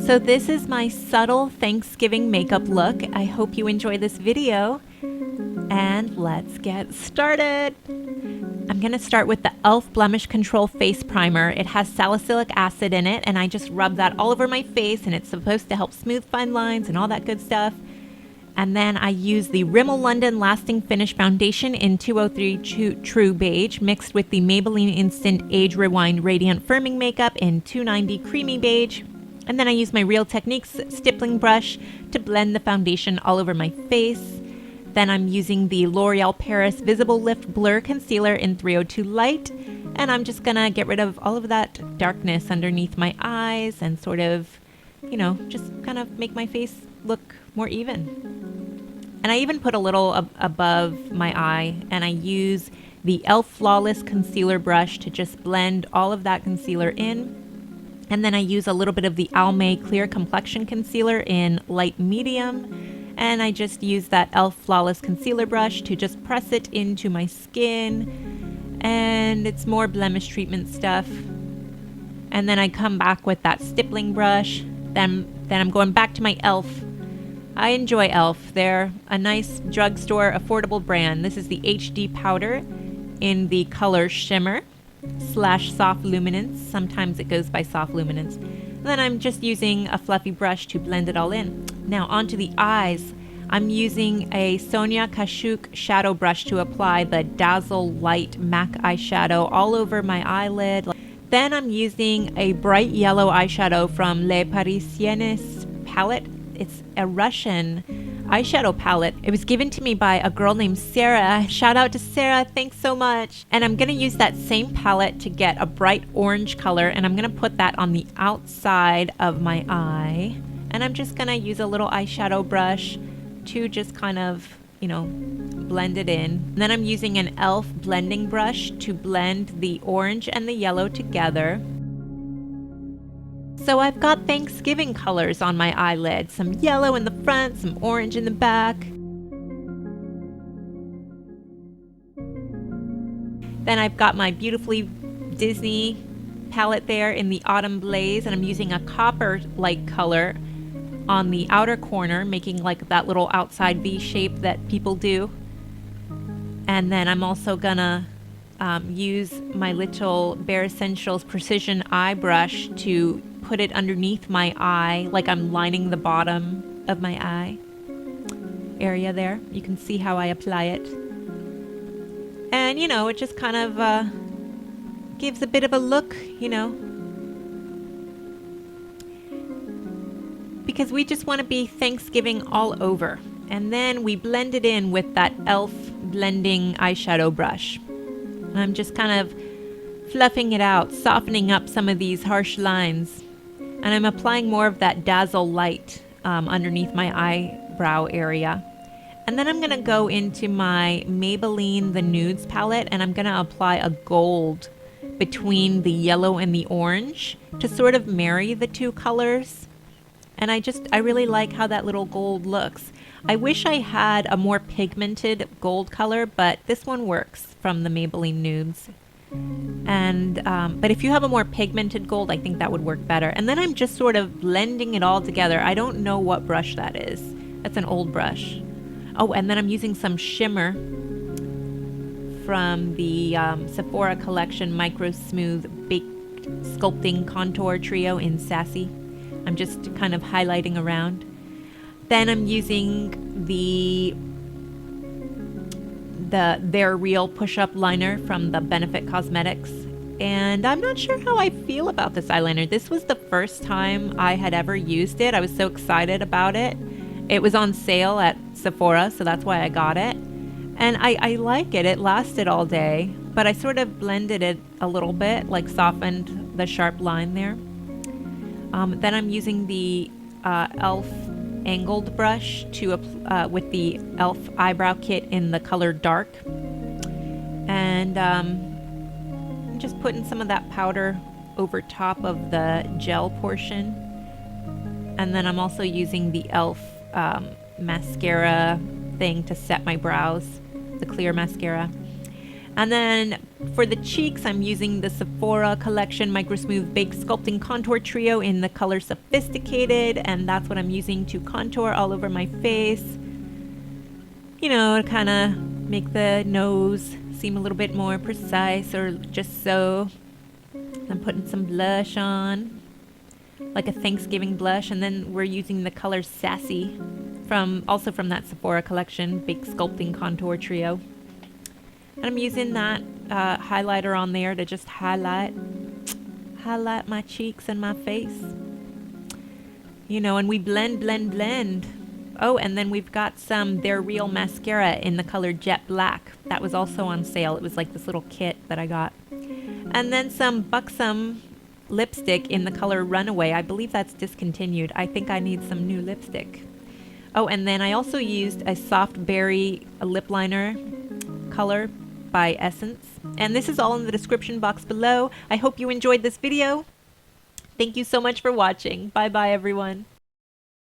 So this is my subtle Thanksgiving makeup look. I hope you enjoy this video, and let's get started. I'm going to start with the e.l.f. Blemish Control Face Primer. It has salicylic acid in it, and I just rub that all over my face, and it's supposed to help smooth fine lines and all that good stuff. And then I use the Rimmel London Lasting Finish Foundation in 203 True Beige mixed with the Maybelline Instant Age Rewind Radiant Firming Makeup in 290 Creamy Beige. And then I use my Real Techniques Stippling Brush to blend the foundation all over my face. Then I'm using the L'Oreal Paris Visible Lift Blur Concealer in 302 Light. And I'm just gonna get rid of all of that darkness underneath my eyes and sort of, you know, just kind of make my face look more even. And I even put a little above my eye, and I use the e.l.f. Flawless Concealer Brush to just blend all of that concealer in. And then I use a little bit of the Almay Clear Complexion Concealer in light medium. And I just use that e.l.f. Flawless Concealer Brush to just press it into my skin. And it's more blemish treatment stuff. And then I come back with that stippling brush. Then I'm going back to my e.l.f. I enjoy e.l.f. They're a nice drugstore, affordable brand. This is the HD powder in the color Shimmer / Soft Luminance. Sometimes it goes by Soft Luminance. Then I'm just using a fluffy brush to blend it all in. Now onto the eyes. I'm using a Sonia Kashuk shadow brush to apply the Dazzle Light MAC eyeshadow all over my eyelid. Then I'm using a bright yellow eyeshadow from Les Parisiennes palette. It's a Russian eyeshadow palette. It was given to me by a girl named Sarah. Shout out to Sarah, thanks so much. And I'm gonna use that same palette to get a bright orange color, and I'm gonna put that on the outside of my eye. And I'm just gonna use a little eyeshadow brush to just kind of, you know, blend it in. And then I'm using an e.l.f. blending brush to blend the orange and the yellow together. So I've got Thanksgiving colors on my eyelid. Some yellow in the front, some orange in the back. Then I've got my beautifully Disney palette there in the Autumn Blaze, and I'm using a copper-like color on the outer corner, making like that little outside V shape that people do. And then I'm also gonna use my little Bare Essentials Precision Eye Brush to put it underneath my eye, like I'm lining the bottom of my eye area there. You can see how I apply it. And, you know, it just kind of gives a bit of a look, you know, because we just want to be Thanksgiving all over. And then we blend it in with that e.l.f. blending eyeshadow brush. I'm just kind of fluffing it out, softening up some of these harsh lines. And I'm applying more of that Dazzle Light underneath my eyebrow area. And then I'm going to go into my Maybelline The Nudes palette, and I'm going to apply a gold between the yellow and the orange to sort of marry the two colors. And I really like how that little gold looks. I wish I had a more pigmented gold color, but this one works from the Maybelline Nudes. And but if you have a more pigmented gold, I think that would work better. And then I'm just sort of blending it all together. I don't know what brush that is. That's an old brush. Oh, and then I'm using some shimmer from the Sephora Collection Micro Smooth Baked Sculpting Contour Trio in Sassy. I'm just kind of highlighting around. Then I'm using the They're Real Push-Up Liner from the Benefit Cosmetics. And I'm not sure how I feel about this eyeliner. This was the first time I had ever used it. I was so excited about it. It was on sale at Sephora, so that's why I got it. And I like it. It lasted all day, but I sort of blended it a little bit, like softened the sharp line there. Then I'm using the e.l.f. angled brush to with the e.l.f. eyebrow kit in the color dark, and I'm just putting some of that powder over top of the gel portion. And then I'm also using the e.l.f. Mascara thing to set my brows, the clear mascara. And then for the cheeks, I'm using the Sephora Collection Micro Smooth Baked Sculpting Contour Trio in the color Sophisticated, and that's what I'm using to contour all over my face. You know, to kind of make the nose seem a little bit more precise, or just so. I'm putting some blush on, like a Thanksgiving blush, and then we're using the color Sassy, also from that Sephora Collection Baked Sculpting Contour Trio. And I'm using that highlighter on there to just highlight my cheeks and my face. You know, and we blend. Oh, and then we've got some They're Real mascara in the color Jet Black. That was also on sale. It was like this little kit that I got. And then some Buxom lipstick in the color Runaway. I believe that's discontinued. I think I need some new lipstick. Oh, and then I also used a Soft Berry lip liner color by Essence. And this is all in the description box below. I hope you enjoyed this video. Thank you so much for watching. Bye bye, everyone.